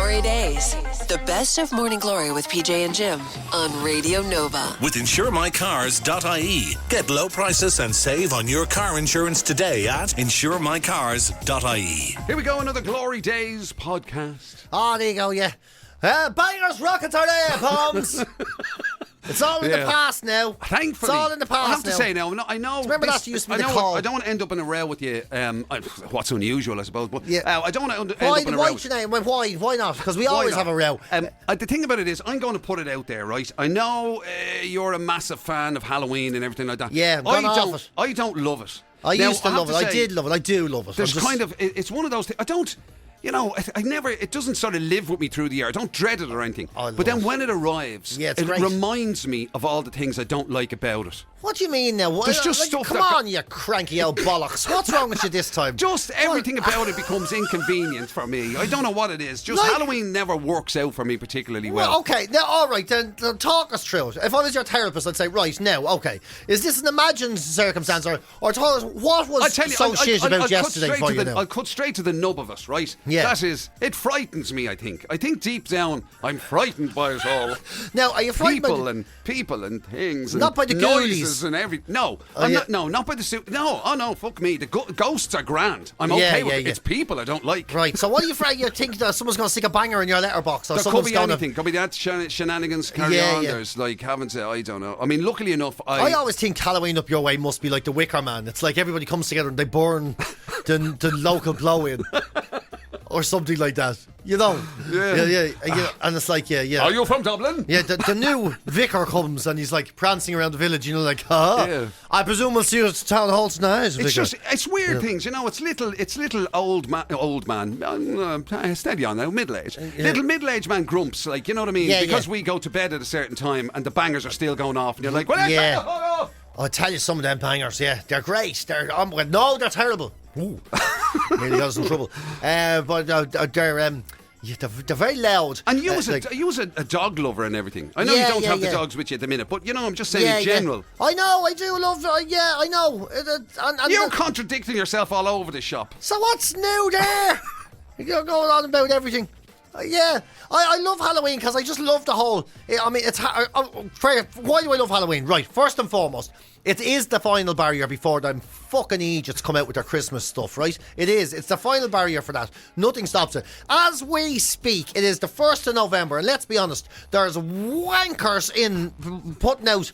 GloryDaze, the best of Morning Glory with PJ and Jim on Radio Nova. With insuremycars.ie. Get low prices and save on your car insurance today at insuremycars.ie. Here we go, another GloryDaze podcast. Oh, there you go, yeah. Bangers, rockets are there, bombs. It's all in the past now. Thankfully. It's all in the past now. I have to say now, I know. Remember that used to be the call. I don't want to end up in a row with you. What's unusual, I suppose. But I don't want to end up in a row. Why not? Because we always have a row. The thing about it is, I'm going to put it out there, right? I know you're a massive fan of Halloween and everything like that. Yeah, I don't love it. I used to love it. I did love it. I do love it. There's it's one of those things. I don't. I never, it doesn't sort of live with me through the year. I don't dread it or anything. But then when it arrives, it reminds me of all the things I don't like about it. What do you mean now? There's just stuff come on, you cranky old bollocks. What's wrong with you this time? Just everything about it becomes inconvenient for me. I don't know what it is. Just Halloween never works out for me particularly well. Okay, now, all right, then talk us through it. If I was your therapist, I'd say, right, now, okay, is this an imagined circumstance or tell us what was so shit about yesterday for you now? I'll cut straight to the nub of it, right? Yeah. That is, it frightens me, I think. I think deep down, I'm frightened by it all. Now, are you frightened people and things and not by the noises and everything? No, not by the suit. No, fuck me. The ghosts are grand. I'm okay with it. It's people I don't like. Right, so what are you afraid you think that someone's going to stick a banger in your letterbox? Or there could be anything. Could be that shenanigans carry on. There's like having to, I don't know. I mean, luckily enough, I always think Halloween up your way must be like the Wicker Man. It's like everybody comes together and they burn the local blow-in. Or something like that, you know. Yeah. And it's like, yeah. Are you from Dublin? Yeah, the new vicar comes and he's like prancing around the village, you know, like, I presume we'll see you at the town hall tonight. It's weird things, you know. It's little old man, steady on now, middle age, little middle-aged man grumps, like, you know what I mean? Because we go to bed at a certain time and the bangers are still going off, and you're like, well, I'll tell you some of them bangers, they're great. They're terrible. Ooh. Nearly got us in trouble. But they're very loud. And you was a dog lover and everything. I know you don't have the dogs with you at the minute, but you know, I'm just saying in general. I know, I do love. I know. You're contradicting yourself all over the shop. So what's new there? You're going on about everything. I love Halloween because I just love the whole. I mean, why do I love Halloween? Right, first and foremost, it is the final barrier before them fucking Egypts come out with their Christmas stuff, right? It is. It's the final barrier for that. Nothing stops it. As we speak, it is the 1st of November, and let's be honest, there's wankers in putting out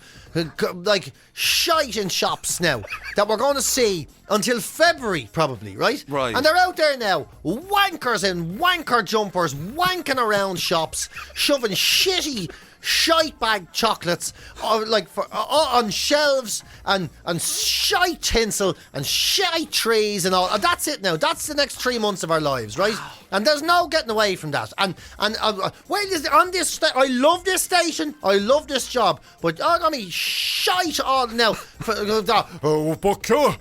like shite in shops now that we're going to see until February, probably, right? Right. And they're out there now, wankers in wanker jumpers, wanking around shops, shoving shitty shite bag chocolates on shelves and shite tinsel and shite trees and all. And that's it now. That's the next 3 months of our lives, right? And there's no getting away from that. And on this I love this station. I love this job. But I mean, shite on now. Book your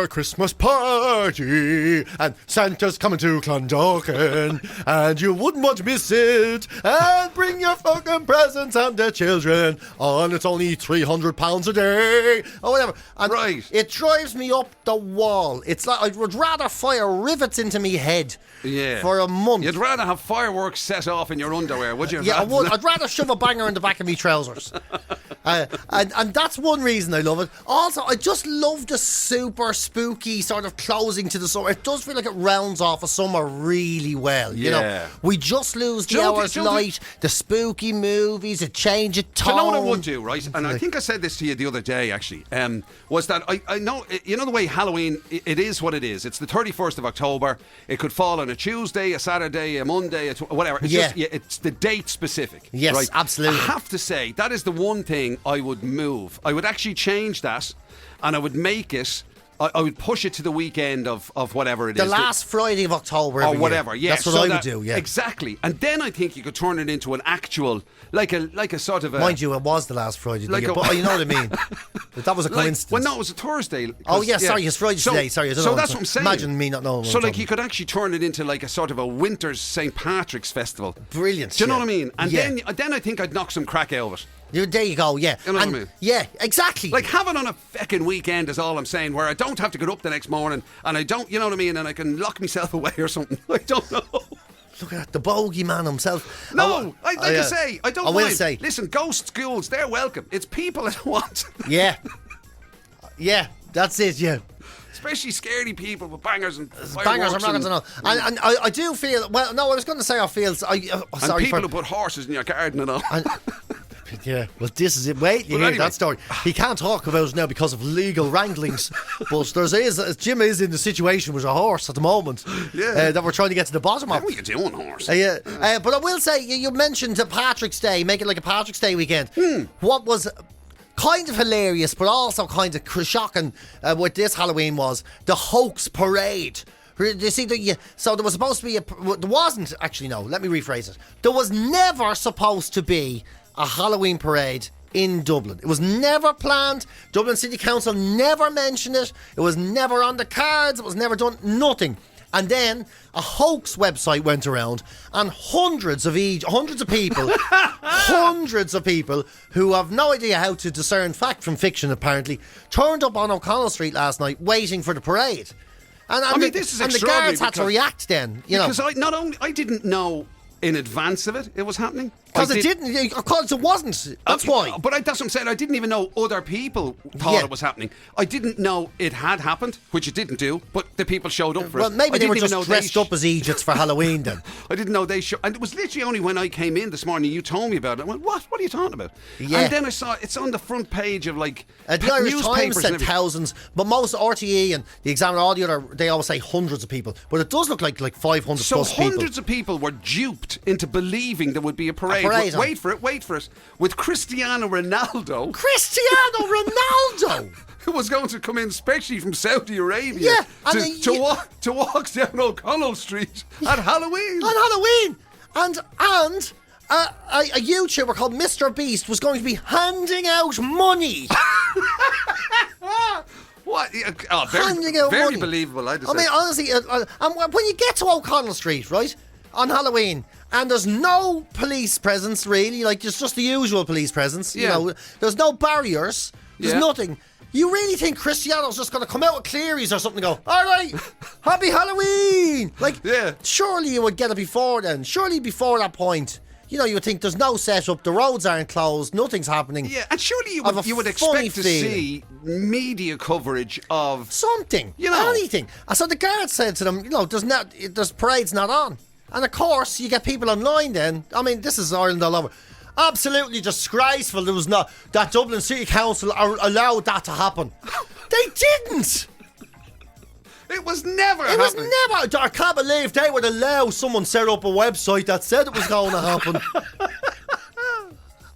Christmas party and Santa's coming to Clondalkin and you wouldn't want to miss it. And bring your fucking presents and the children. And it's only £300 a day or whatever. And it drives me up the wall. It's like I would rather fire rivets into me head. For a month. You'd rather have fireworks set off in your underwear, would you? Yeah, I would. I'd rather shove a banger in the back of me trousers. And that's one reason I love it. Also, I just love the super spooky sort of closing to the summer. It does feel like it rounds off a summer really well. You know, we just lose the hours light, the spooky movies, a change of tone. Do you know what I would do, right? And I think I said this to you the other day, actually, was that I know, you know the way Halloween, it is what it is. It's the 31st of October. It could fall on a Tuesday, a Saturday, a Monday, whatever. It's just, it's the date specific. Yes, right? absolutely. I have to say, that is the one thing I would move. I would actually change that and I would make it, I would push it to the weekend of whatever it is. The last Friday of October or whatever, That's what I would do, Exactly. And then I think you could turn it into an actual, like a sort of a... Mind you, it was the last Friday. But you know what I mean. That was a coincidence. Well, no, it was a Thursday. Sorry, it's Friday today. Sorry, I don't know. So that's what I'm saying. Imagine me not knowing what So like you could actually turn it into like a sort of a winter's St. Patrick's festival. Brilliant. Do you know what I mean? And then I think I'd knock some crack out of it. There you go, yeah. You know what I mean? Yeah, exactly. Like have it on a fucking weekend is all I'm saying, where I don't have to get up the next morning and I don't, you know what I mean, and I can lock myself away or something. I don't know. Look at that, the bogeyman himself. No, I don't I will mind. say. Listen, ghost schools, they're welcome. It's people that want. Yeah. Yeah, that's it, yeah. Especially scaredy people with bangers and Bangers and rockets and all. And I do feel, well, no, I was going to say I feel, sorry people for... who put horses in your garden and all. Yeah, well, this is it. Wait, you hear anyway. that story. He can't talk about it now because of legal wranglings. But Jim is in the situation with a horse at the moment. Yeah. That we're trying to get to the bottom of. How are you doing, horse? Yeah. But I will say, you mentioned Patrick's Day, make it like a Patrick's Day weekend. What was kind of hilarious, but also kind of shocking with this Halloween was the hoax parade. You see, so there was supposed to be there wasn't, actually, no, let me rephrase it. There was never supposed to be a Halloween parade in Dublin. It was never planned. Dublin City Council never mentioned it. It was never on the cards. It was never done. Nothing. And then a hoax website went around, and hundreds of people, hundreds of people who have no idea how to discern fact from fiction, apparently, turned up on O'Connell Street last night waiting for the parade. And this is and the guards had to react then, Because I didn't know in advance of it was happening. Because it wasn't. That's why. But that's what I'm saying. I didn't even know other people thought it was happening. I didn't know it had happened, which it didn't do, but the people showed up for it. Well, maybe they were just dressed up as Egypts for Halloween then. I didn't know they showed. And it was literally only when I came in this morning you told me about it. I went, what? What are you talking about? Yeah. And then I saw it's on the front page of like the Irish Times newspapers. said thousands, but most RTE and the Examiner, all the other, they always say hundreds of people. But it does look like 500 plus people. So hundreds of people were duped into believing there would be a parade. Wait for it. With Cristiano Ronaldo. Who was going to come in specially from Saudi Arabia to walk down O'Connell Street at Halloween. And a YouTuber called Mr. Beast was going to be handing out money. What? Handing out very money. Believable, I just mean, honestly, and when you get to O'Connell Street, right, on Halloween, and there's no police presence, really, like, it's just the usual police presence, you know, there's no barriers, there's nothing. You really think Cristiano's just going to come out with Cleary's or something and go, all right, happy Halloween? Like, surely you would get it before then. Surely before that point, you know, you would think there's no setup, the roads aren't closed, nothing's happening. Yeah, and surely you would expect to see media coverage of something, you know, anything. And so the guards said to them, you know, there's parade's not on. And of course, you get people online then. I mean, this is Ireland all over. Absolutely disgraceful. There was not that Dublin City Council allowed that to happen. They didn't. It was never happening. I can't believe they would allow someone set up a website that said it was going to happen.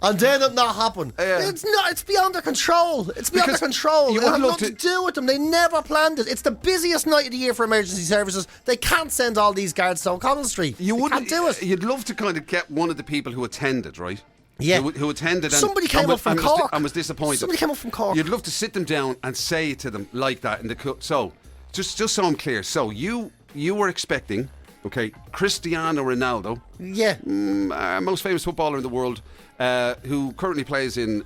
And then it not happen. It's not. It's beyond their control. It's beyond their control. It had nothing to do with them. They never planned it. It's the busiest night of the year for emergency services. They can't send all these guards to O'Connell Street. They can't do it. You'd love to kind of get one of the people who attended, right? Yeah. Who attended. Somebody came up from Cork. And was disappointed. Somebody came up from Cork. You'd love to sit them down and say to them like that. So, just so I'm clear. So you were expecting, okay, Cristiano Ronaldo. Yeah. Most famous footballer in the world. Who currently plays in,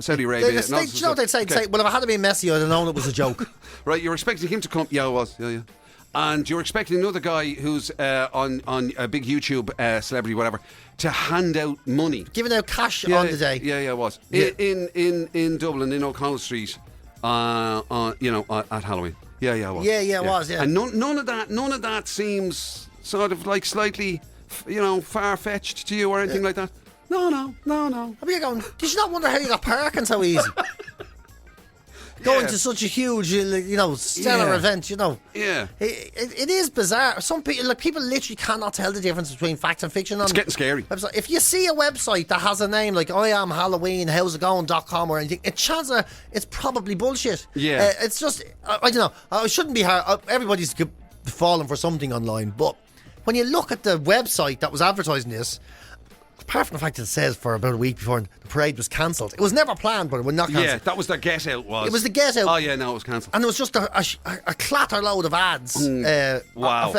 Saudi Arabia. They'd say, well, if I had to be Messi, I'd have known it was a joke. Right, you're expecting him to come. Yeah, it was. Yeah. And you're expecting another guy who's on a big YouTube celebrity, whatever, to hand out money. Giving out cash on the day. Yeah, it was. Yeah. In Dublin, in O'Connell Street, at Halloween. Yeah, it was. Yeah, it was, yeah. And none of that seems sort of like slightly, far-fetched to you or anything like that. No. I mean, you're going, did you not wonder how you got parking so easy? Going to such a huge, stellar event, Yeah. It is bizarre. Some people literally cannot tell the difference between fact and fiction. It's getting scary. Website. If you see a website that has a name like I am Halloween, howsitgoing.com or anything, it's probably bullshit. Yeah. It's just, I don't know. It shouldn't be hard. Everybody's falling for something online. But when you look at the website that was advertising this, apart from the fact that it says for about a week before the parade was cancelled, it was never planned, but it was not cancelled. Yeah, that was their get out. It was the get out. Oh yeah, no, it was cancelled. And it was just a clatter load of ads. Wow.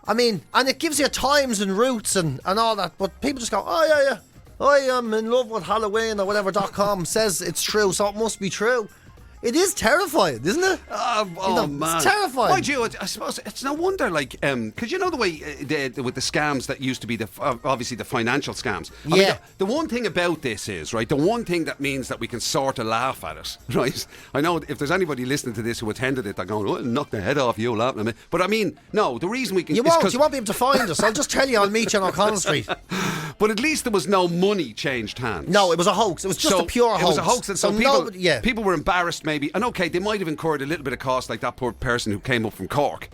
I mean, and it gives you times and routes and all that, but people just go, oh yeah, I am in love with Halloween or whatever.com says it's true, so it must be true. It is terrifying, isn't it? Man. It's terrifying. Mind you, I suppose it's no wonder, like, because you know the way with the scams that used to be obviously the financial scams. I mean, the one thing about this is, right, the one thing that means that we can sort of laugh at it, right? I know if there's anybody listening to this who attended it, they're going, "Oh, knock the head off you laughing at me." But I mean, no, the reason we can... You won't be able to find us. I'll just tell you, I'll meet you on O'Connell Street. But at least there was no money changed hands. No, it was a hoax. It was just a pure hoax. It was a hoax, and so people were embarrassed maybe. And okay, they might have incurred a little bit of cost, like that poor person who came up from Cork.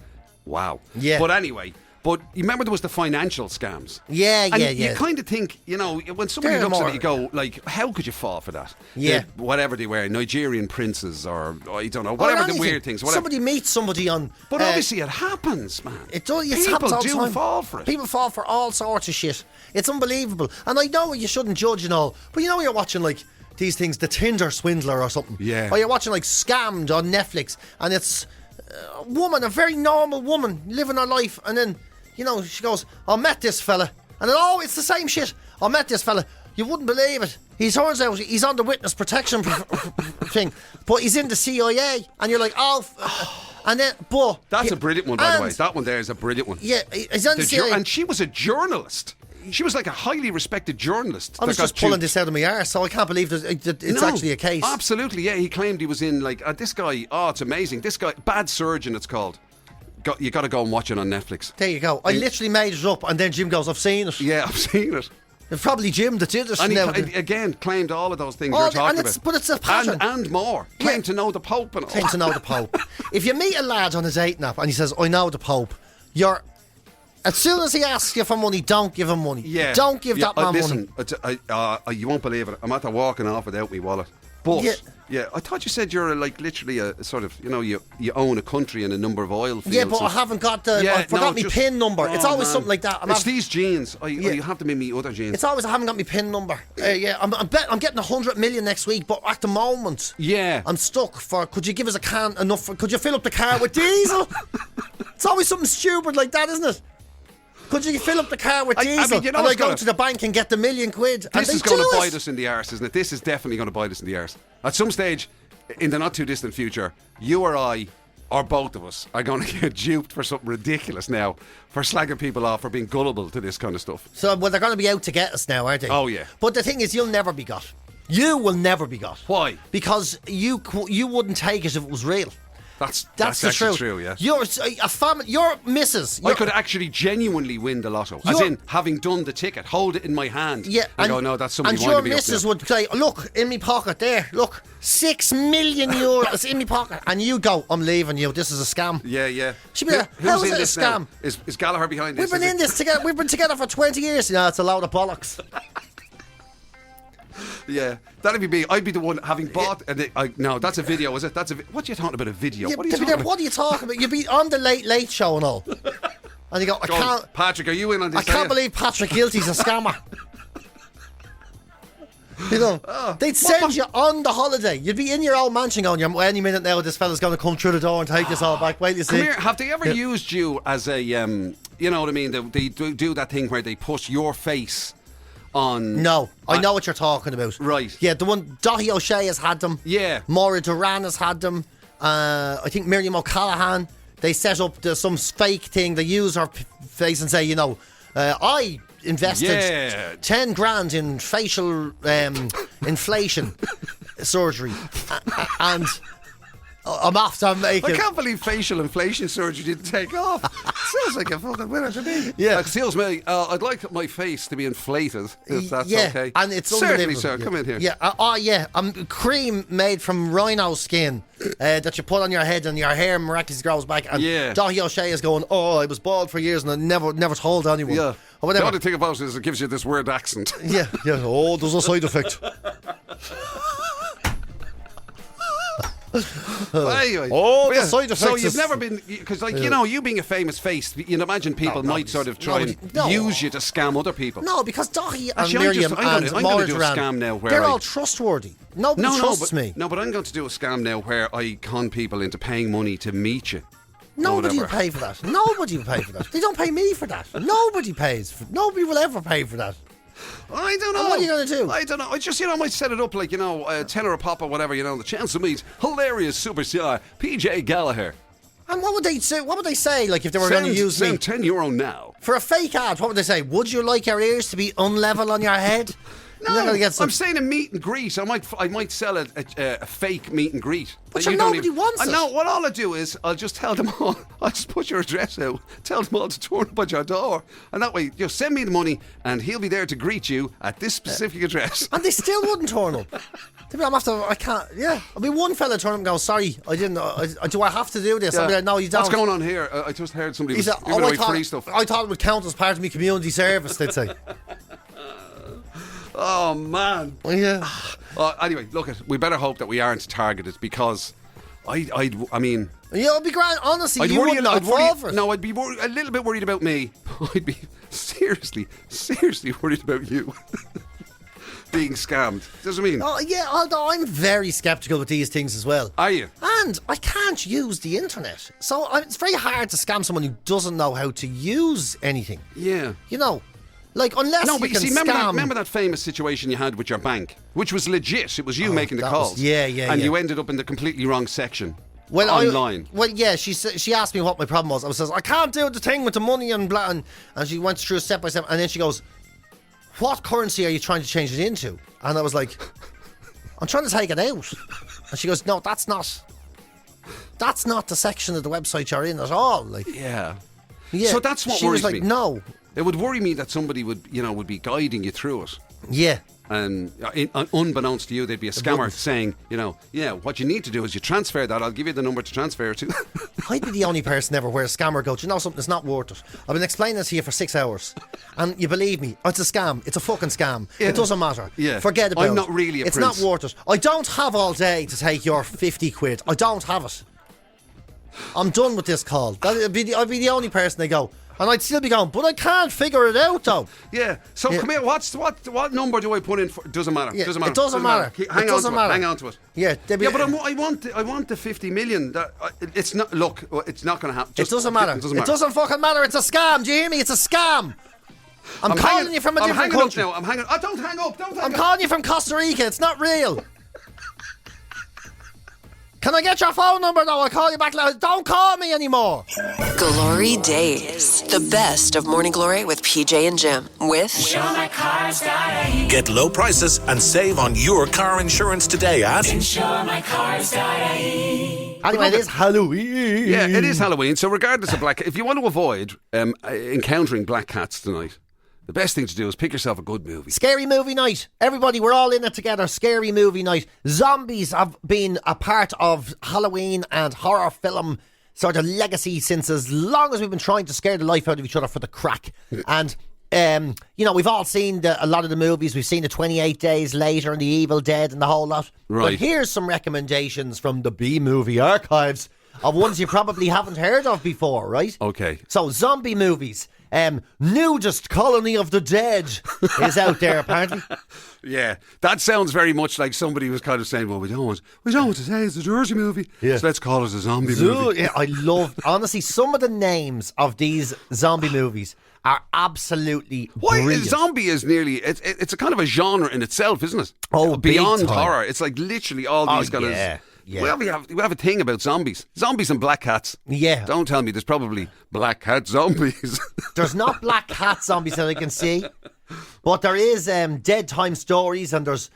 Wow. Yeah. But anyway, you remember there was the financial scams. Yeah. You kind of think, when somebody looks at it, you go, like, how could you fall for that? Yeah. Whatever they were, Nigerian princes or, I don't know, whatever the weird things. Whatever. Somebody meets somebody on... But obviously it happens, man. It does. People do fall for it. People fall for all sorts of shit. It's unbelievable. And I know you shouldn't judge and all, but you're watching, like, these things, the Tinder Swindler or something. Yeah. Or you're watching, like, Scammed on Netflix, and it's a woman, a very normal woman, living her life, and then... she goes, I met this fella. And it's the same shit. I met this fella. You wouldn't believe it. He turns out he's on the witness protection thing, but he's in the CIA. And you're like, and then, That's a brilliant one, by the way. That one there is a brilliant one. Yeah, he's on the CIA. And she was a journalist. She was like a highly respected journalist. I was just pulling this out of my arse, so I can't believe it's actually a case. Absolutely, yeah. He claimed he was in, like, this guy, it's amazing. This guy, Bad Surgeon, it's called. You got to go and watch it on Netflix. There you go. I literally made it up, and then Jim goes, I've seen it. Yeah, I've seen it. It's probably Jim that did it. And he again claimed all of those things you're talking about. But it's a pattern. And more. Claimed to know the Pope and all. Claimed to know the Pope. If you meet a lad on a dating app and he says, I know the Pope, as soon as he asks you for money, don't give him money. Yeah. Don't give that man money. Listen, you won't believe it. I'm after walking off without my wallet. But... Yeah, I thought you said you're literally a sort of, you own a country and a number of oil fields. Yeah, but I haven't got I forgot my PIN number. It's always something like that. It's these jeans. You have to make me other jeans. It's always I haven't got my PIN number. I'm getting 100 million next week, but at the moment, I'm stuck for. Could you give us could you fill up the car with diesel? It's always something stupid like that, isn't it? Could you fill up the car with diesel? And I go to the bank and get the £1 million. This is going to bite us in the arse, isn't it? This is definitely going to bite us in the arse. At some stage, in the not too distant future, you or I, or both of us, are going to get duped for something ridiculous now, for slagging people off, for being gullible to this kind of stuff. So, they're going to be out to get us now, aren't they? Oh, yeah. But the thing is, you'll never be got. You will never be got. Why? Because you wouldn't take it if it was real. That's actually true, yeah. You're a family. Your missus. I could actually genuinely win the lotto. As in, having done the ticket, hold it in my hand. Yeah, and go, no, that's somebody winding me up. And your missus would say, look, in my pocket there, look, €6 million in my pocket. And you go, I'm leaving you, this is a scam. Yeah. She'd be like, how is it a scam? Is Gallagher behind this? We've been in this together. We've been together for 20 years. No, it's a load of bollocks. Yeah, that'd be me. I'd be the one having bought. No, that's a video, is it? What are you talking about? A video? Yeah, what are you talking about? You'd be on the Late Show and all, and you go, Patrick, are you in on this? I can't believe Patrick Gilty's a scammer. They'd send you on the holiday. You'd be in your old mansion going, any minute now this fella's going to come through the door and take us all back. Wait, you see. Come here, have they ever used you as a, you know what I mean? They do that thing where they put your face on... No, I know what you're talking about. Right. Yeah, the one, Dottie O'Shea has had them. Yeah. Maura Duran has had them. I think Miriam O'Callaghan, they set up some fake thing. They use her face and say, I invested 10 grand in facial inflation surgery. And... I'm after making... I can't believe facial inflation surgery didn't take off. Sounds like a fucking winner to me. Yeah. Excuse me, I'd like my face to be inflated, if that's okay. And it's certainly, sir. Come in here. Yeah. Cream made from rhino skin that you put on your head and your hair miraculously grows back. And Dottie O'Shea is going, I was bald for years and I never told anyone. Yeah. Or whatever. The only thing about it is it gives you this weird accent. Yeah. Oh, there's a side effect. Anyway, the side effects. So you've never been, because you being a famous face, you'd imagine people might sort of try and use you to scam other people. No, because Dottie and Miriam and Maura Duran, they're all trustworthy. Nobody trusts me. No, but I'm going to do a scam now where I con people into paying money to meet you. Nobody will pay for that. Nobody will pay for that. They don't pay me for that. Nobody pays. Nobody will ever pay for that. I don't know. And what are you going to do? I don't know. I just, I might set it up like, tenner a pop or whatever, the chance to meet hilarious superstar PJ Gallagher. And what would they say? What would they say? Like if they were going to use me send €10 now for a fake ad? What would they say? Would you like your ears to be unlevel on your head? No, I'm saying a meet and greet. I might sell a fake meet and greet. But nobody wants it. No, what I'll do is I'll just tell them all. I'll just put your address out. Tell them all to turn up at your door, and that way, send me the money, and he'll be there to greet you at this specific address. And they still wouldn't turn up. I can't. Yeah, I'll be one fella turn up and go, sorry, I didn't. Do I have to do this? Yeah. I'll be like, no, you don't. What's going on here? I just heard somebody was giving away free stuff. I thought it would count as part of my community service. They'd say. Oh man! Yeah. Anyway, look, we better hope that we aren't targeted because I mean, yeah, it'd be grand. Honestly, I'd you worry, wouldn't fall for it. No, I'd be a little bit worried about me. I'd be seriously worried about you being scammed. Does it mean? Oh yeah, although I'm very sceptical with these things as well. Are you? And I can't use the internet, so it's very hard to scam someone who doesn't know how to use anything. Yeah. Like, unless no, you but can remember that famous situation you had with your bank, which was legit. It was you making the calls. And you ended up in the completely wrong section. Online. She asked me what my problem was. I says, I can't do the thing with the money and blah, and she went through step by step, and then she goes, what currency are you trying to change it into? And I was like, I'm trying to take it out. And she goes, no, that's not the section of the website you're in at all. Like, yeah. Yeah. So that's what she worries was like, me. no. It would worry me that somebody would be guiding you through it. Yeah. And unbeknownst to you, they'd be a scammer saying, what you need to do is you transfer that. I'll give you the number to transfer it to. I'd be the only person ever where a scammer goes, you know something, it's not worth it. I've been explaining this to you for 6 hours. And you believe me, it's a scam. It's a fucking scam. Yeah. It doesn't matter. Yeah. Forget about it. I'm not really a It's prince. not worth it. I don't have all day to take your 50 quid. I don't have it. I'm done with this call. I'd be the only person they go. And I'd still be going, but I can't figure it out though. Yeah. So come here. What number do I put in for? Doesn't matter. Yeah, Doesn't matter. It doesn't matter. Hang on to it. Yeah. But I want the 50 million. It's not. Look, it's not going to happen. It doesn't matter. It doesn't fucking matter. It's a scam. Do you hear me? It's a scam. I'm calling you from a different country. I'm hanging up now. Don't hang up. I'm calling you from Costa Rica. It's not real. Can I get your phone number though? I'll call you back later. Don't call me anymore. GloryDaze, the best of Morning Glory with PJ and Jim. With Get low prices and save on your car insurance today at Anyway, it is Halloween. Yeah, it is Halloween. So regardless of black, if you want to avoid encountering black cats tonight, the best thing to do is pick yourself a good movie. Scary movie night. Everybody, we're all in it together. Scary movie night. Zombies have been a part of Halloween and horror film sort of legacy since as long as we've been trying to scare the life out of each other for the crack. And, we've all seen a lot of the movies. We've seen the 28 Days Later and the Evil Dead and the whole lot. Right. But here's some recommendations from the B-movie archives of ones you probably haven't heard of before, right? Okay. So, zombie movies. Nudist Colony of the Dead is out there apparently. Yeah, that sounds very much like somebody was kind of saying, well, we don't want to say it's a dirty movie, so let's call it a zombie movie. Yeah, I love, honestly, some of the names of these zombie movies are absolutely brilliant. Zombie is nearly, it's a kind of a genre in itself, isn't it? Oh, beyond big time. horror. It's like literally all these kind of... Yeah. Well, we have a thing about zombies. Zombies and black cats. Yeah. Don't tell me there's probably black cat zombies. There's not black cat zombies that I can see. But there is Dead Time Stories and there's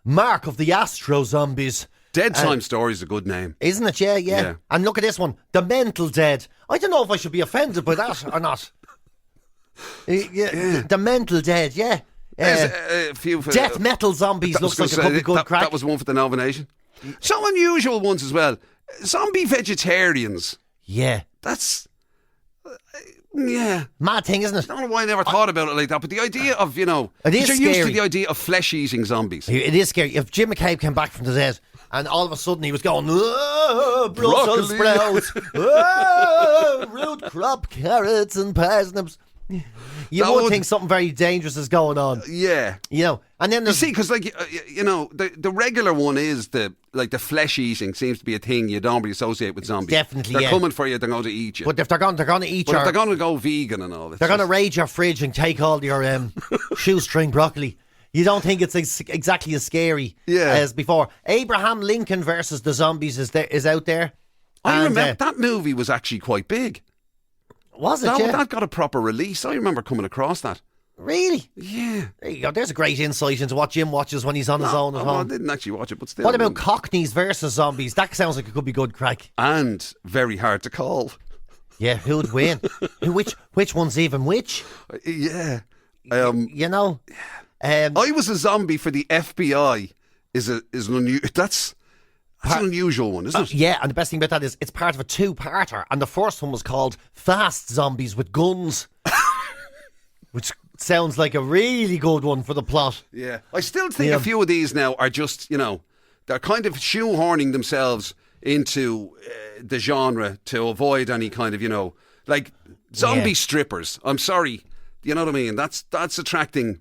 Mark of the Astro Zombies. Dead Time Stories is a good name. Isn't it? Yeah. And look at this one. The Mental Dead. I don't know if I should be offended by that or not. The Mental Dead, yeah. A few Death Metal Zombies looks like it could be good crack. That was one for the Nova Nation. Some unusual ones as well. Zombie vegetarians. Yeah. That's... yeah. Mad thing, isn't it? I don't know why I never thought about it like that, but the idea of, it is you're used to scary. the idea of flesh-eating zombies. It is scary. If Jim McCabe came back from the dead and all of a sudden he was going, oh, Brussels sprouts, oh, root crop carrots and parsnips. You That would would- think something very dangerous is going on. Yeah. You know, and then You there's see, because the regular one is the flesh eating seems to be a thing you don't really associate with zombies. Definitely, they're yeah. coming for you. They're going to eat you. but if they're going to eat But your, if they're going to go vegan and all this, they're going to raid your fridge and take all your shoestring broccoli. You don't think it's exactly as scary as before. Abraham Lincoln versus the zombies is out there. I And, remember that movie was actually quite big. Was it? That got a proper release. I remember coming across that. Really? Yeah. There you go. There's a great insight into what Jim watches when he's on his own at I home. didn't actually watch it, but still. What about Cockneys versus zombies? That sounds like it could be good crack. And very hard to call. Yeah, who'd win? Which one's even which? Yeah. You know? I was a zombie for the FBI. That's an unusual one, isn't it? Yeah, and the best thing about that is it's part of a two-parter, and the first one was called Fast Zombies with Guns, which sounds like a really good one for the plot. Yeah. I still think a few of these now are just, they're kind of shoehorning themselves into the genre to avoid any kind of, like zombie strippers. I'm sorry. You know what I mean? That's attracting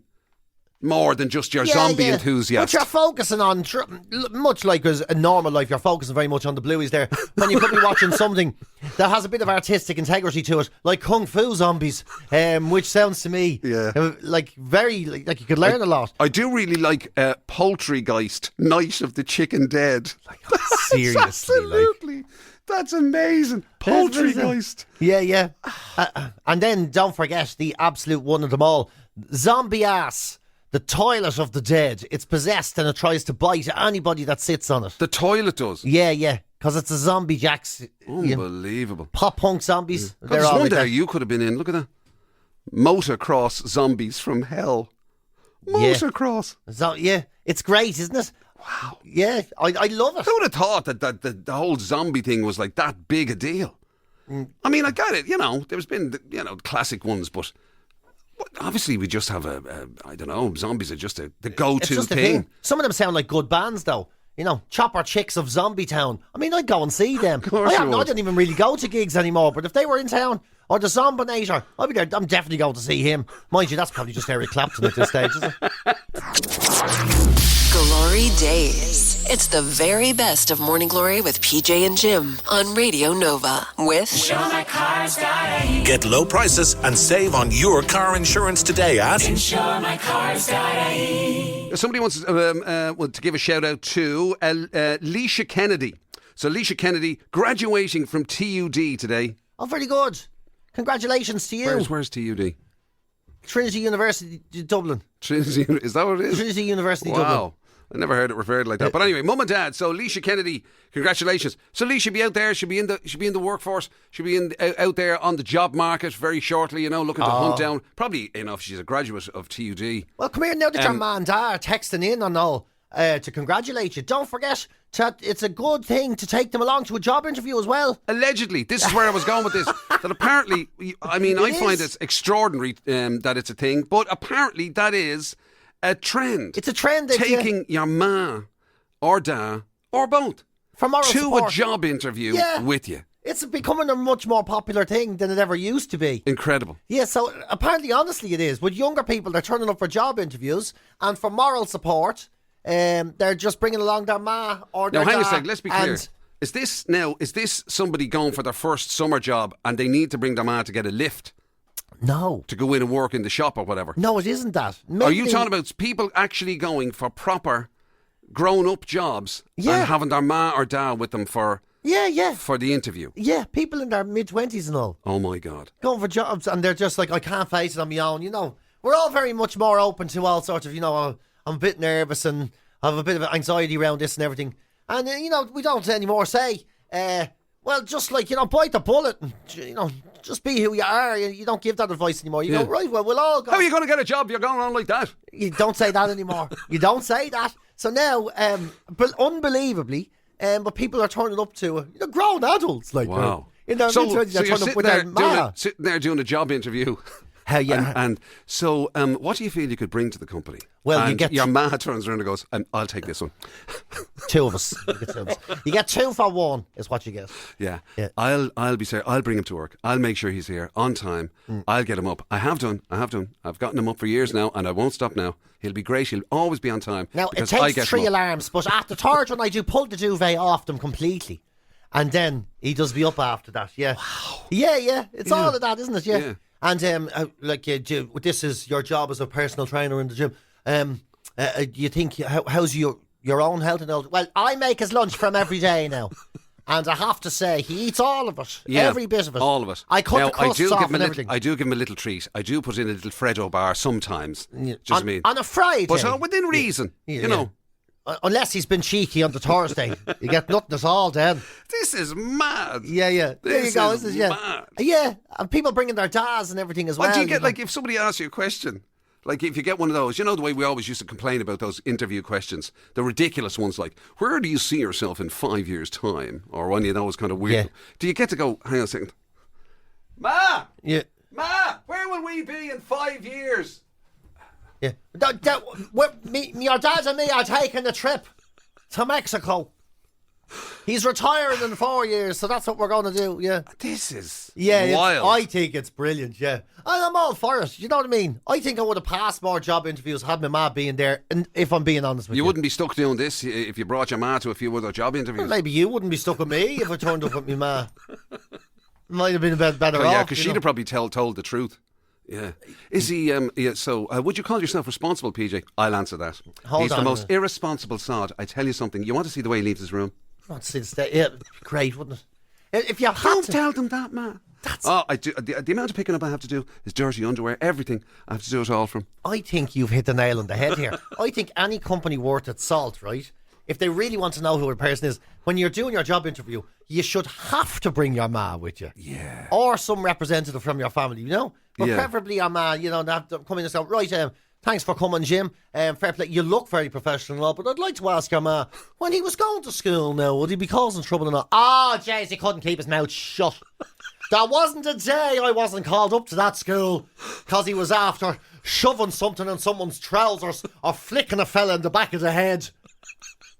more than just your zombie enthusiast. But you're focusing on, much like as a normal life, you're focusing very much on the blueies there. When you could be watching something that has a bit of artistic integrity to it, like Kung Fu Zombies, which sounds to me like you could learn a lot. I do really like Poultrygeist, Night of the Chicken Dead. Seriously, absolutely. That's amazing. Poultrygeist. Yeah. And then don't forget the absolute one of them all, Zombie Ass. The toilet of the dead. It's possessed and it tries to bite anybody that sits on it. The toilet does? Yeah. Because it's a zombie jacks. Unbelievable. Pop punk zombies. Yeah. They're all one like there that. you could have been in. Look at that. Motocross Zombies from Hell. Motocross. Yeah. It's great, isn't it? Wow. Yeah. I love it. Who would have thought that the whole zombie thing was like that big a deal? I mean, I get it. There's been, classic ones, but obviously we just have I don't know, zombies are just the go-to thing. Some of them sound like good bands though. Chopper Chicks of Zombie Town. I mean, I'd go and see them. I don't even really go to gigs anymore, but if they were in town, or the Zombinator, I'd be there. I'm definitely going to see him. Mind you, that's probably just Eric Clapton at this stage, isn't it? GloryDaze. It's the very best of Morning Glory with PJ and Jim on Radio Nova with Get low prices and save on your car insurance today at Somebody wants to give a shout out to Leisha Kennedy. So Leisha Kennedy graduating from TUD today. Oh, very good. Congratulations to you. Where's TUD? Trinity University Dublin. Trinity, is that what it is? Trinity University Wow. Dublin. I never heard it referred like that. But anyway, Mum and Dad. So Leisha Kennedy, congratulations. So Leisha be out there. She'll be in the workforce. She'll be out there on the job market very shortly. Looking to hunt down. Probably if she's a graduate of TUD. Well, come here now that your man and dad are texting in and all to congratulate you. Don't forget it's a good thing to take them along to a job interview as well. Allegedly, this is where I was going with this. That apparently, I find it extraordinary that it's a thing, but apparently that is a trend. It's a trend. Taking your ma or da or both for moral to support. a job interview with you. It's becoming a much more popular thing than it ever used to be. Incredible. Yeah, so apparently, honestly, it is. With younger people, they're turning up for job interviews, and for moral support, they're just bringing along their ma or their Now, hang da. a sec, let's be clear. Is this somebody going for their first summer job and they need to bring their ma to get a lift? No. To go in and work in the shop or whatever? No, it isn't that. Are you talking about people actually going for proper grown-up jobs and having their ma or da with them for the interview? Yeah, people in their mid-20s and all. Oh, my God. Going for jobs and they're just like, I can't face it on my own. We're all very much more open to all sorts of, I'm a bit nervous and I have a bit of anxiety around this and everything. And, we don't anymore say, well, just like, bite the bullet and, just be who you are. You don't give that advice anymore. You go, right, well, we'll all go. How are you going to get a job if you're going on like that? You don't say that anymore. You don't say that. So now, but unbelievably, but people are turning up to grown adults. Like, wow. In their mid-20s, they're turning up with their ma. Sitting there doing a job interview. Hell yeah. And so, what do you feel you could bring to the company? Well, and you get your ma turns around and goes, "I'll take this one." two of us. You get 2 for 1 is what you get. Yeah. Yeah. I'll be saying, I'll bring him to work. I'll make sure he's here on time. I'll get him up. I have done. I've gotten him up for years now, and I won't stop now. He'll be great. He'll always be on time. Now, it because I takes get 3 him up. alarms, but at the third one, I do pull the duvet off them completely. And then he does be up after that, yeah. Wow. Yeah. It's all of that, isn't it? Yeah. And this is your job as a personal trainer in the gym. You think, how's your own health and all? Well, I make his lunch from every day now. And I have to say, he eats all of it. Yeah, every bit of it. all of it. I cut the crusts off and everything. I do give him a little treat. I do put in a little Freddo bar sometimes. On a Friday. But within reason, you know. Unless he's been cheeky on the Thursday. You get nothing at all then. This is mad. Yeah. There you go. This is mad. Yeah, and people bringing their dads and everything as well. What do you get, like, if somebody asks you a question? Like, if you get one of those, you know the way we always used to complain about those interview questions, the ridiculous ones like, where do you see yourself in 5 years' time? Or one, you know, is kind of weird. Yeah. Do you get to go, hang on a second. Ma! Yeah. Ma! Where will we be in 5 years? Yeah. Your dad and me are taking a trip to Mexico. He's retiring in 4 years, so that's what we're going to do, yeah. This is wild. wild. I think it's brilliant, yeah. And I'm all for it, you know what I mean? I think I would have passed more job interviews had my ma being there, and if I'm being honest with you. You wouldn't be stuck doing this if you brought your ma to a few other job interviews. Well, maybe you wouldn't be stuck with me if I turned up with my ma. Might have been a bit better off. Yeah, because she'd have probably told the truth. Yeah. Is he, would you call yourself responsible, PJ? I'll answer that. He's the most irresponsible sod. I tell you something, you want to see the way he leaves his room? I want to see the state. Yeah, great, wouldn't it? If you had to tell them that, man. I do. The amount of picking up I have to do is dirty underwear, everything. I have to do it all from. I think you've hit the nail on the head here. I think any company worth its salt, right? If they really want to know who a person is, when you're doing your job interview, you should have to bring your ma with you. Yeah. Or some representative from your family, you know? But Yeah. preferably your ma, you know, have to come in and say, right, thanks for coming, Jim. Fair play. You look very professional and all, but I'd like to ask your ma, when he was going to school now, would he be causing trouble or not? Oh, jeez, he couldn't keep his mouth shut. There wasn't a day I wasn't called up to that school because he was after shoving something in someone's trousers or flicking a fella in the back of the head.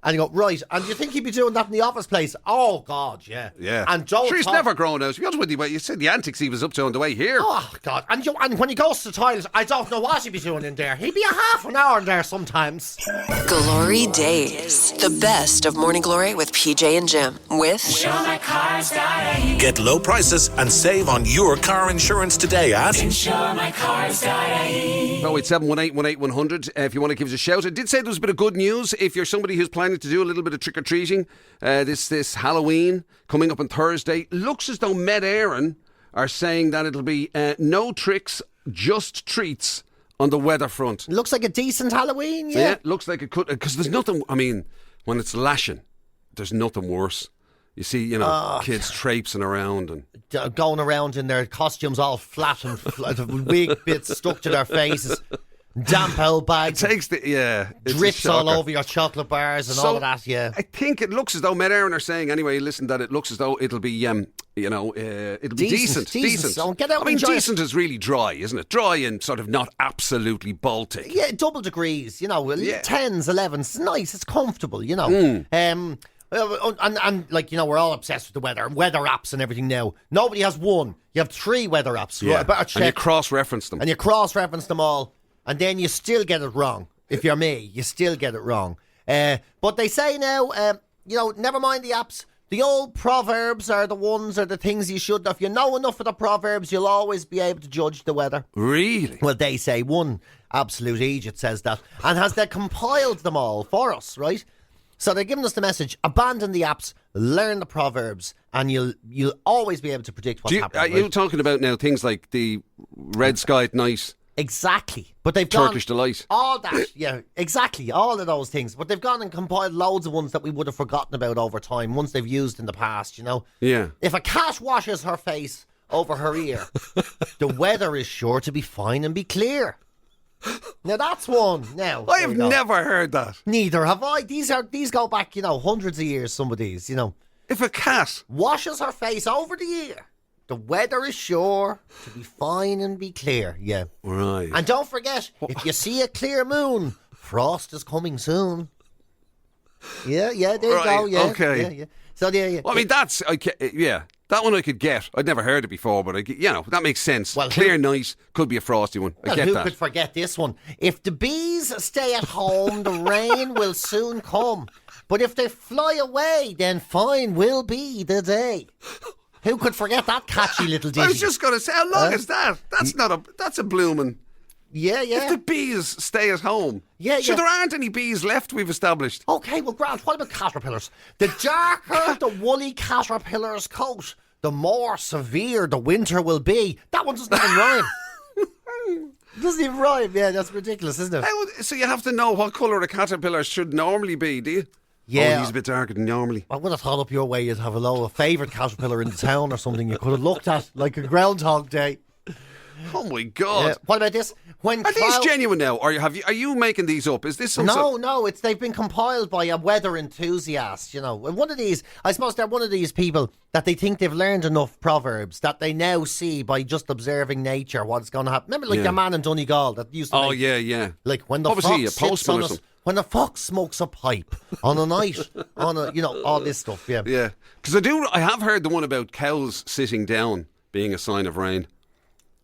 And you go, right, and you think he'd be doing that in the office place? Oh, God, yeah. Yeah. And don't sure, he's never grown out. To be honest with you, you said the antics he was up to on the way here. Oh, God. And when he goes to the toilet, I don't know what he'd be doing in there. He'd be a half an hour in there sometimes. GloryDaze, the best of Morning Glory with PJ and Jim. With InsureMyCars.ie. Get low prices and save on your car insurance today at InsureMyCars.ie. 0871818 if you want to give us a shout. I did say there was a bit of good news if you're somebody who's planning to do a little bit of trick-or-treating this Halloween coming up on Thursday. Looks as though Med Éireann are saying that it'll be no tricks, just treats on the weather front. Looks like a decent Halloween, Yeah, looks like it could, because there's nothing, I mean, when it's lashing, there's nothing worse. You see, you know, kids traipsing around and going around in their costumes all flat and wig bits stuck to their faces. Damp old bags. It takes it's drips all over your chocolate bars and all of that, yeah. I think it looks as though Med Éireann are saying anyway, listen, that it looks as though it'll be, it'll be decent. So get out and enjoy decent is really dry, isn't it? Dry and sort of not absolutely Baltic. Yeah, double degrees, you know, 10s, 11s. It's nice, it's comfortable, you know. And like, you know, we're all obsessed with the weather apps and everything now. Nobody has one. You have 3 weather apps. Yeah. Better check. And you cross-reference them. And you cross-reference them all. And then you still get it wrong. If you're me, you still get it wrong. But they say now, you know, never mind the apps. The old proverbs are the things you should know. If you know enough of the proverbs, you'll always be able to judge the weather. Really? Well, they say one absolute idiot says that. And they compiled them all for us, right? So they're giving us the message, abandon the apps, learn the proverbs, and you'll always be able to predict what's happening. Are you talking about now things like the red sky at night? Exactly. But they've Turkish delight. All that, yeah, exactly. All of those things. But they've gone and compiled loads of ones that we would have forgotten about over time, ones they've used in the past, you know. Yeah. If a cat washes her face over her ear, the weather is sure to be fine and be clear. Now that's one. Now I have never heard that. Neither have I. These go back, you know, hundreds of years, some of these, you know. If a cat washes her face over the ear, The weather is sure to be fine and be clear. Yeah. Right. And don't forget, if you see a clear moon, frost is coming soon. Yeah, there you go. Yeah. Okay. Yeah. So there you. Well, I mean, that one I could get. I'd never heard it before, but that makes sense. Well, clear night could be a frosty one. I get who that. could forget this one? If the bees stay at home, the rain will soon come. But if they fly away, then fine will be the day. Who could forget that catchy little ditty? I was just going to say, how long is that? That's a blooming. Yeah. If the bees stay at home. Yeah. There aren't any bees left, we've established. Okay, well, Grant, what about caterpillars? The darker the woolly caterpillar's coat, the more severe the winter will be. That one doesn't even rhyme. Doesn't even rhyme. Yeah, that's ridiculous, isn't it? So you have to know what colour a caterpillar should normally be, do you? Yeah. Oh, he's a bit darker than normally. I would have thought up your way you'd have a favourite caterpillar in the town or something you could have looked at, like a Groundhog Day. Oh my God! What about this? Are these genuine now, or are you making these up? Is this some? No. They've been compiled by a weather enthusiast. You know, one of these. I suppose they're one of these people that they think they've learned enough proverbs that they now see by just observing nature what's going to happen. Remember, your man in Donegal that used to. Oh yeah. Like when the what was fox he, a sits postman on or us, something? when the fox smokes a pipe on a night, all this stuff. Yeah. Yeah, because I have heard the one about cows sitting down being a sign of rain.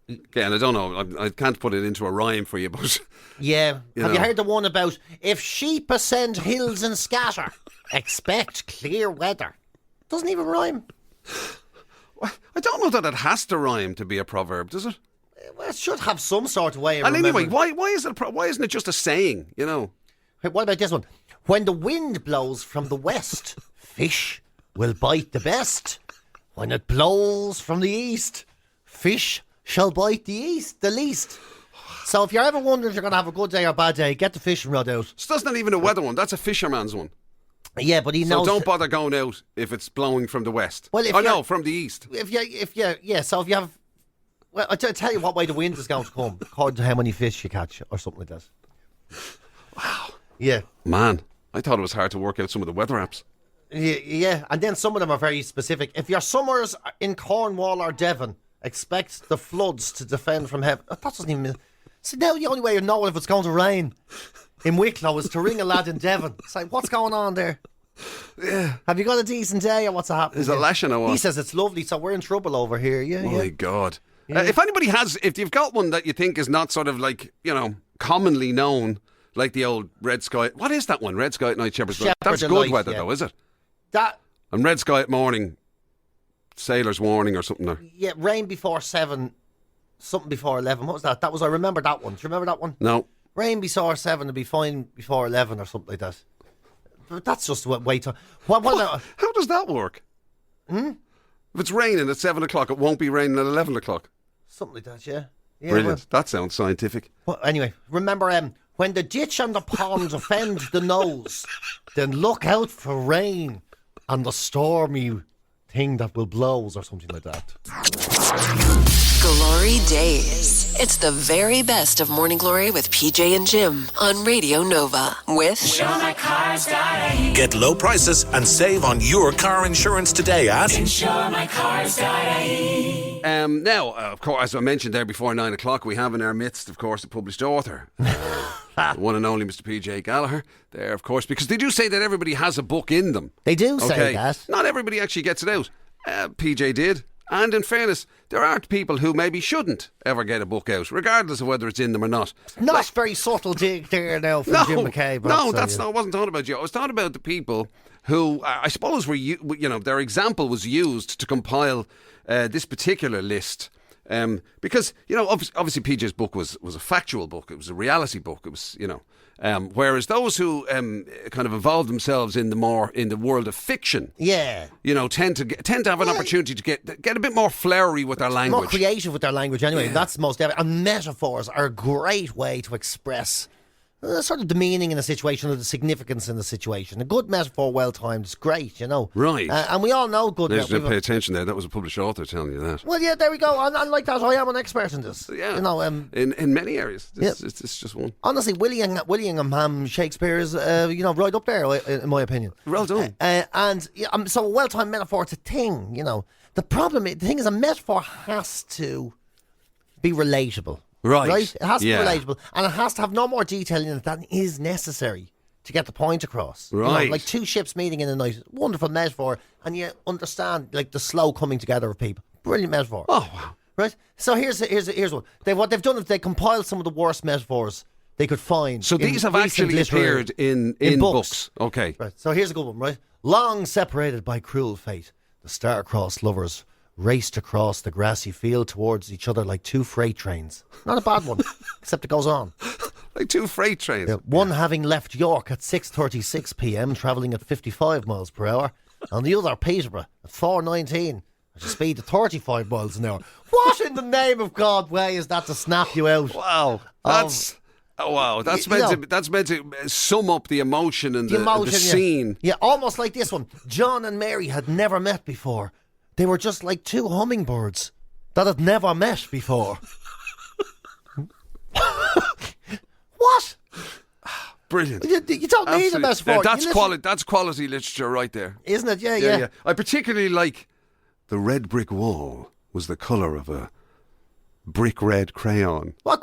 Again, I don't know. I can't put it into a rhyme for you, but yeah. Have you heard the one about if sheep ascend hills and scatter, expect clear weather? Doesn't even rhyme. I don't know that it has to rhyme to be a proverb, does it? Well, it should have some sort of way of And anyway, remembering. why isn't it just a saying? You know. Hey, what about this one? When the wind blows from the west, fish will bite the best. When it blows from the east, fish shall bite the least. So if you're ever wondering if you're going to have a good day or bad day, get the fishing rod out. So that's not even a weather one. That's a fisherman's one. Yeah, but he So knows. don't bother going out if it's blowing from the west. Well, from the east. So if you have. Well, I'll tell you what way the wind is going to come, according to how many fish you catch, or something like that. Wow. Yeah. Man, I thought it was hard to work out some of the weather apps. Yeah, and then some of them are very specific. If your summers in Cornwall or Devon, expect the floods to defend from heaven. That doesn't even mean. So now the only way you know if it's going to rain in Wicklow is to ring a lad in Devon. It's like, what's going on there? Yeah. Have you got a decent day or what's happening? Is it lashing or what? He says it's lovely, so we're in trouble over here. Yeah, Oh my God. If anybody if you've got one that you think is not sort of like, commonly known, like the old Red Sky. What is that one? Red Sky at night, Shepherd's Bush. That's good Light, weather though, is it? That. And Red Sky at morning, sailor's warning or something there. Yeah, rain before 7, something before 11. What was that? I remember that one. Do you remember that one? No. Rain before 7 to be fine before 11 or something like that. But that's just what way to. What about, how does that work? If it's raining at 7 o'clock, it won't be raining at 11 o'clock. something like that, yeah. Brilliant. That sounds scientific. Well, anyway, remember, when the ditch and the pond offend the nose, then look out for rain and the stormy thing that will blows or something like that. Glory Days. It's the very best of Morning Glory with PJ and Jim on Radio Nova with InsureMyCars.ie. Get low prices and save on your car insurance today at InsureMyCars.ie. Now, of course, as I mentioned there before 9 o'clock, we have in our midst, of course, a published author. The one and only Mr. PJ Gallagher there, of course, because they do say that everybody has a book in them. They do say that. Not everybody actually gets it out. PJ did. And in fairness, there aren't people who maybe shouldn't ever get a book out, regardless of whether it's in them or not. Not very subtle dig there now from Jim McCabe. No, that's not. I wasn't talking about you. I was talking about the people who, I suppose, their example was used to compile this particular list. Because, obviously PJ's book was a factual book. It was a reality book. It was, whereas those who kind of involve themselves in the world of fiction, tend to have an opportunity to get a bit more flowery with their language, more creative with their language. Anyway, that's most evident. And metaphors are a great way to express sort of demeaning in a situation or the significance in the situation. A good metaphor, well timed, is great, you know. Right. And we all know good There's metaphor. pay attention there. That was a published author telling you that. Well, yeah, there we go. And like that, I am an expert in this. Yeah. You know, in many areas. It's just one. honestly, Willingham Shakespeare is, right up there, in my opinion. Well done. So a well-timed metaphor, it's a thing, you know. The thing is, a metaphor has to be relatable. Right. It has to be relatable, and it has to have no more detail in it than is necessary to get the point across. You know, Right. like two ships meeting in the night. Wonderful metaphor, and you understand like the slow coming together of people. Brilliant metaphor. Oh, wow. Right. So here's one. What they've done is they compiled some of the worst metaphors they could find. So these have actually appeared in books. Okay. Right. So here's a good one. Right. Long separated by cruel fate, the star-crossed lovers raced across the grassy field towards each other like two freight trains. Not a bad one, except it goes on. Like two freight trains. One having left York at 6:36 p.m, travelling at 55 miles per hour, and the other Peterborough at 4:19 at a speed of 35 miles an hour. What in the name of God way is that to snap you out? Wow. That's meant to sum up the emotion and the scene. Yeah, almost like this one. John and Mary had never met before. They were just like two hummingbirds that had never met before. What? Brilliant. You don't need a metaphor. That's quality literature right there. Isn't it? Yeah. I particularly like the red brick wall was the colour of a brick red crayon. What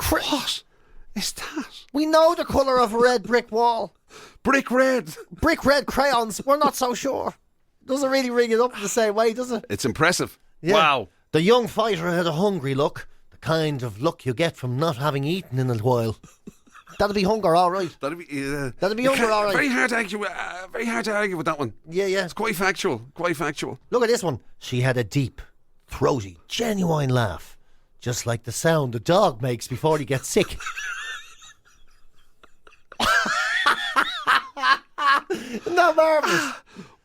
is that? We know the colour of a red brick wall. Brick red. Brick red crayons, we're not so sure. Doesn't really ring it up in the same way, does it? It's impressive. Yeah. Wow. The young fighter had a hungry look. The kind of look you get from not having eaten in a while. That'd be hunger, all right. That'd be hunger, all right. Very hard to argue with that one. Yeah. It's quite factual. Look at this one. She had a deep, throaty, genuine laugh. Just like the sound a dog makes before he gets sick. Isn't that marvellous?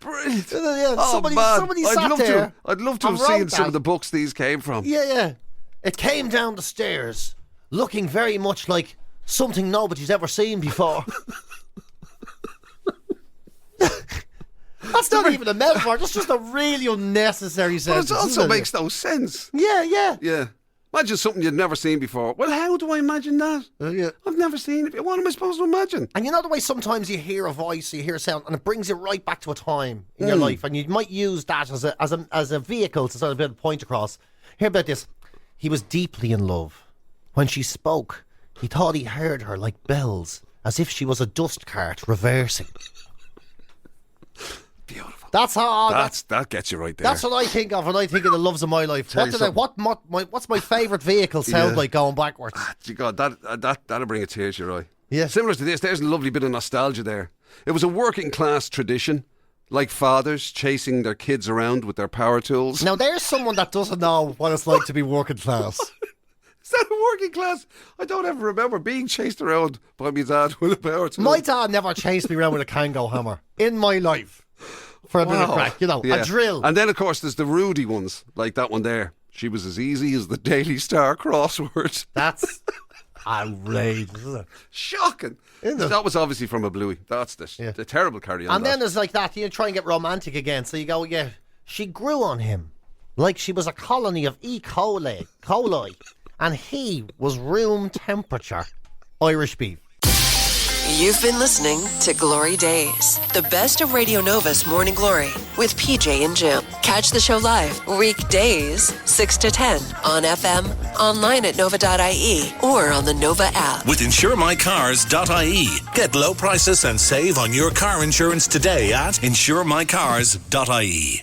Brilliant. Yeah, somebody I'd love to have seen some of the books these came from. Yeah. It came down the stairs, looking very much like something nobody's ever seen before. That's not even a metaphor. That's just a really unnecessary sentence. But it also makes no sense. Yeah. Imagine something you'd never seen before. Well, how do I imagine that? Yeah. I've never seen it. What am I supposed to imagine? And you know the way sometimes you hear a voice, you hear a sound, and it brings you right back to a time in your life, and you might use that as a vehicle to sort of get a point across. Hear about this. He was deeply in love. When she spoke, he thought he heard her like bells, as if she was a dust cart reversing. Beautiful. That gets you right there. That's what I think of when I think of the loves of my life. What's my favourite vehicle sound like going backwards? God, that'll bring a tear to your eye. Yeah. Similar to this, there's a lovely bit of nostalgia there. It was a working class tradition, like fathers chasing their kids around with their power tools. Now there's someone that doesn't know what it's like to be working class. Is that a working class? I don't ever remember being chased around by my dad with a power tool. My dad never chased me around with a Kango hammer in my life. For a bit of crack, a drill. And then, of course, there's the Rudy ones, like that one there. She was as easy as the Daily Star crossword. That's outrageous, isn't it? Shocking. That was obviously from a Bluey. That's the terrible carry-on. And then there's like that, you try and get romantic again. So you go, yeah, she grew on him like she was a colony of E. coli, and he was room temperature Irish beef. You've been listening to Glory Days, the best of Radio Nova's Morning Glory with PJ and Jim. Catch the show live weekdays 6 to 10 on FM, online at nova.ie, or on the Nova app. With insuremycars.ie. Get low prices and save on your car insurance today at insuremycars.ie.